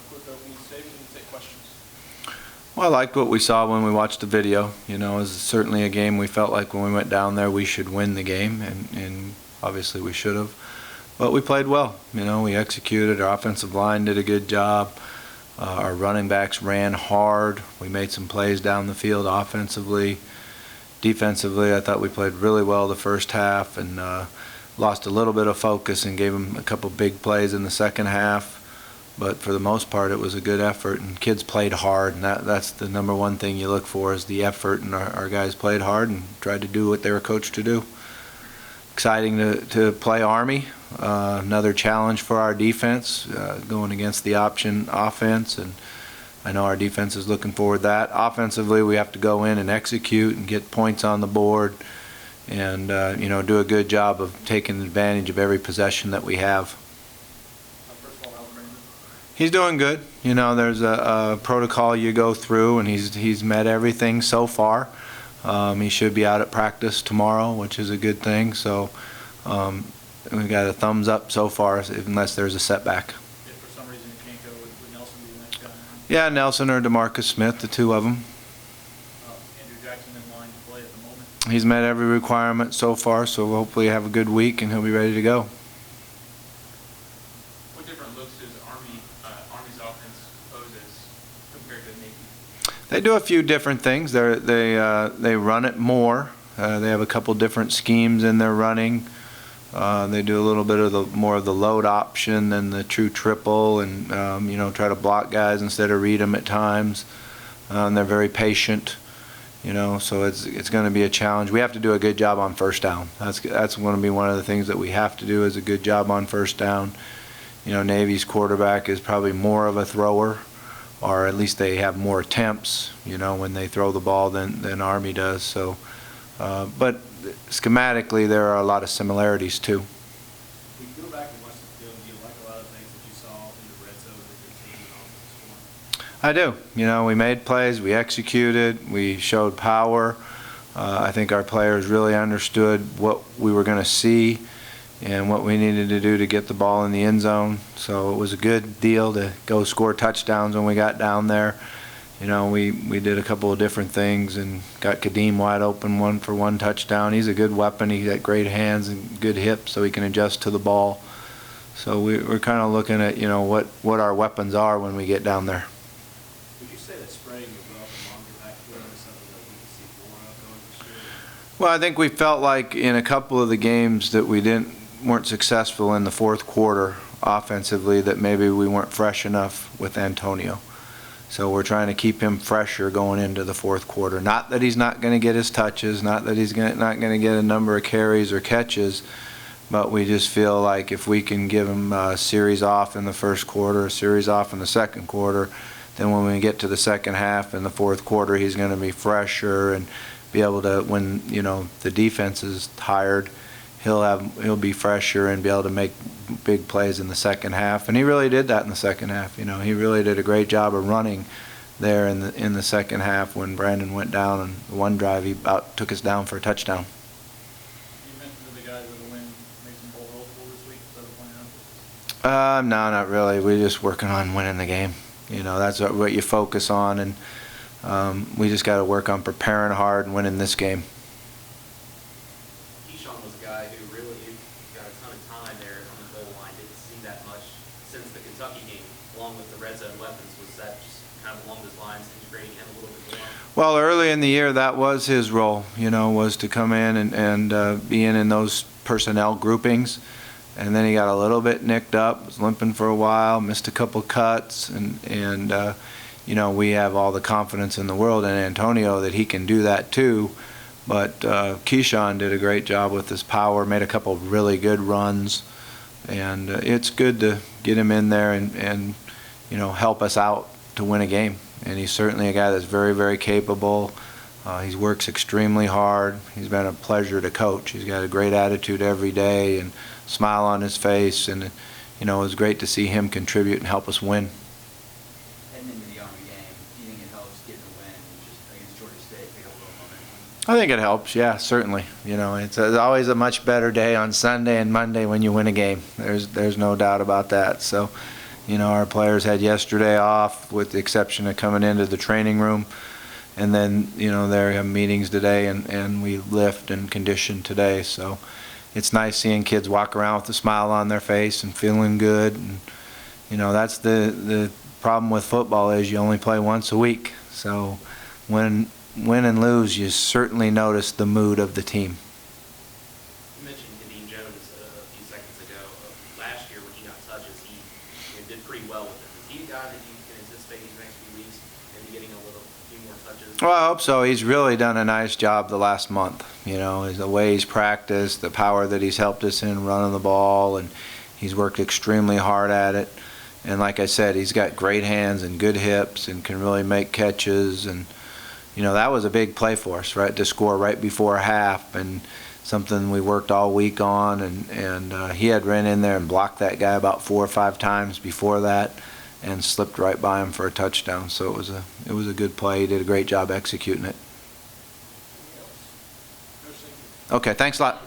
quick opening statement and take questions. Well, I liked what we saw when we watched the video. You know, it was certainly a game we felt like when we went down there we should win the game, and obviously we should have. But we played well. You know, we executed. Our offensive line did a good job. Our running backs ran hard. We made some plays down the field offensively. Defensively, I thought we played really well the first half and lost a little bit of focus and gave them a couple big plays in the second half. But for the most part, it was a good effort, and kids played hard, and that's the number one thing you look for is the effort, and our guys played hard and tried to do what they were coached to do. Exciting to play Army, another challenge for our defense, going against the option offense, and I know our defense is looking forward to that. Offensively, we have to go in and execute and get points on the board and do a good job of taking advantage of every possession that we have. He's doing good. You know, there's a protocol you go through, and he's met everything so far. He should be out at practice tomorrow, which is a good thing. So we got a thumbs up so far, unless there's a setback. If for some reason you can't go, would Nelson be the next guy? Yeah, Nelson or DeMarcus Smith, the two of them. Andrew Jackson in line to play at the moment. He's met every requirement so far, so we'll hopefully have a good week and he'll be ready to go. What different looks does Army's offense poses compared to Navy? They do a few different things. They run it more. They have a couple different schemes in their running. They do a little bit of more of the load option than the true triple, and try to block guys instead of read them at times. And they're very patient. So it's going to be a challenge. We have to do a good job on first down. That's going to be one of the things that we have to do is a good job on first down. Navy's quarterback is probably more of a thrower, or at least they have more attempts, when they throw the ball than Army does. So, but schematically, there are a lot of similarities too. When you go back and watch the film, do you like a lot of things that you saw in the red zone with your team and offensive scoring? I do. We made plays, we executed, we showed power. I think our players really understood what we were going to see and what we needed to do to get the ball in the end zone. So it was a good deal to go score touchdowns when we got down there. We did a couple of different things and got Kadeem wide open one touchdown. He's a good weapon. He's got great hands and good hips, so he can adjust to the ball. So we're kind of looking at what our weapons are when we get down there. Would you say that spraying the belt and longer back foot is something that we can see more of going this year? Well, I think we felt like in a couple of the games that we weren't successful in the fourth quarter offensively, that maybe we weren't fresh enough with Antonio. So we're trying to keep him fresher going into the fourth quarter. Not that he's not going to get his touches, not that he's not going to get a number of carries or catches, but we just feel like if we can give him a series off in the first quarter, a series off in the second quarter, then when we get to the second half in the fourth quarter, he's going to be fresher and be able to, when the defense is tired, he'll be fresher and be able to make big plays in the second half. And he really did that in the second half. He really did a great job of running there in the second half when Brandon went down on one drive. He about took us down for a touchdown. You mentioned that the guys with the win makes them bowl eligible this week instead of playing out. No, not really. We're just working on winning the game. That's what you focus on, and we just got to work on preparing hard and winning this game. Was a guy who really got a ton of time there on the goal line. Didn't see that much since the Kentucky game, along with the red zone weapons. Was that just kind of along those lines, integrating him a little bit more? Well, early in the year, that was his role, was to come in and be in those personnel groupings. And then he got a little bit nicked up, was limping for a while, missed a couple cuts, and we have all the confidence in the world in Antonio that he can do that too. But Keyshawn did a great job with his power, made a couple of really good runs, and it's good to get him in there and help us out to win a game. And he's certainly a guy that's very, very capable. He works extremely hard. He's been a pleasure to coach. He's got a great attitude every day and smile on his face, and it was great to see him contribute and help us win. Heading into the Army game, do you think it helps getting a win just against Georgia State, pick up a little momentum? I think it helps, yeah, certainly. It's always a much better day on Sunday and Monday when you win a game. There's no doubt about that. So, You know, our players had yesterday off with the exception of coming into the training room. And then, you know, they have meetings today and we lift and condition today. So it's nice seeing kids walk around with a smile on their face and feeling good. And, you know, that's the problem with football is you only play once a week. So win and lose, you certainly notice the mood of the team. You mentioned Kadeem Jones a few seconds ago. Last year when he got touches, he did pretty well with them. Is he a guy that you can anticipate these next few weeks maybe getting a few more touches? Well, I hope so. He's really done a nice job the last month. You know, the way he's practiced, the power that he's helped us in running the ball, and he's worked extremely hard at it. And like I said, he's got great hands and good hips and can really make catches. And, you know, that was a big play for us, right, to score right before half, and something we worked all week on. And he had ran in there and blocked that guy about 4 or 5 times before that and slipped right by him for a touchdown. So it was a good play. He did a great job executing it. Okay, thanks a lot.